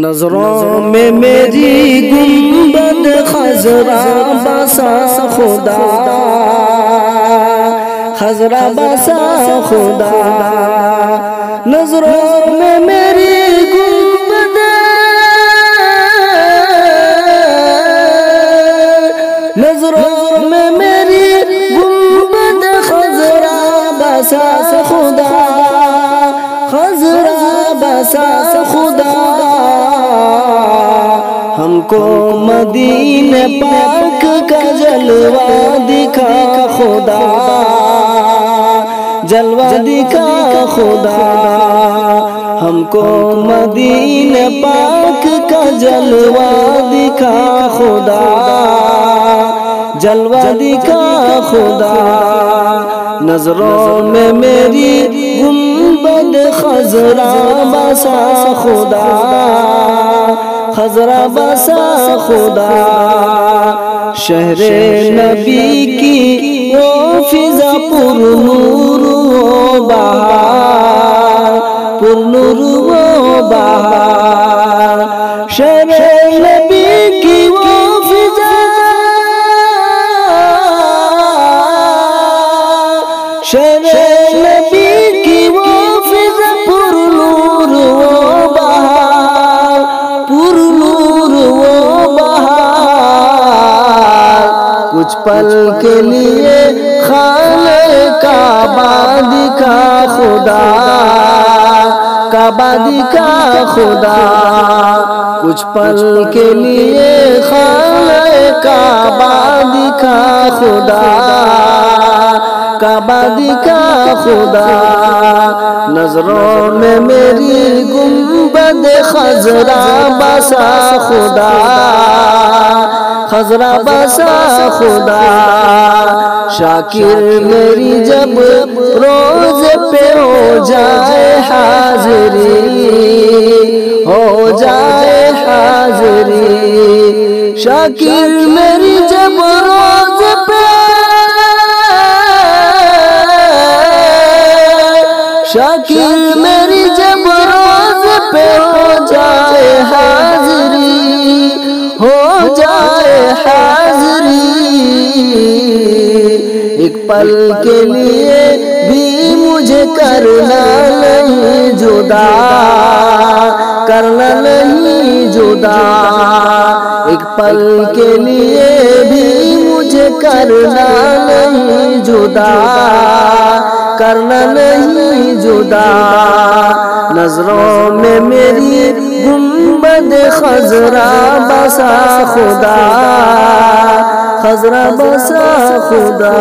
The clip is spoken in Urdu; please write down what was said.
نظروں میں میری گنبد خضرا بسا خدا، خضرا بسا خدا، نظروں میں میری گنبد، نظروں میں میری گنبد خضرا بسا خدا، خضرا بسا خدا، ہم کو مدینہ پاک کا جلوہ دکھا خدا، جلوہ دکھا خدا، ہم کو مدینہ پاک کا جلوہ دکھا خدا، جلوہ دکھا خدا، نظروں میں میری گنبد خضرا بسا خدا، خضرا بسا خدا، شہر نبی کی وہ فضا پر نور و بہار، پر نور و بہار، شہر نبی کی وہ فضا، شہر نبی کی وہ فضا پر نور و بہار، پر نور و بہار، کچھ پل کے لیے خانہ کعبہ دکھا خدا، کعبہ دکھا خدا، کچھ پل کے لیے خانہ کعبہ دکھا خدا، کعبہ دکھا خدا، نظروں میں میری گنبد خضرا بسا خدا، خضرا بسا خدا، شاکر میری جب روز پہ ہو جائے حاضری، ہو جائے حاضری، شاکر میری جب روز پہ، شاکر میری جب روز پہ ہو جائے حاضری، ہو جائے حاضری، ایک پل کے لیے بھی مجھے کرنا نہیں جدا، کرنا نہیں جدا، ایک پل کے لیے بھی مجھے کرنا نہیں جدا، کرنا نہیں جدا، نظروں میں میری گنبد خضرا بسا خدا، خضرا بسا خدا۔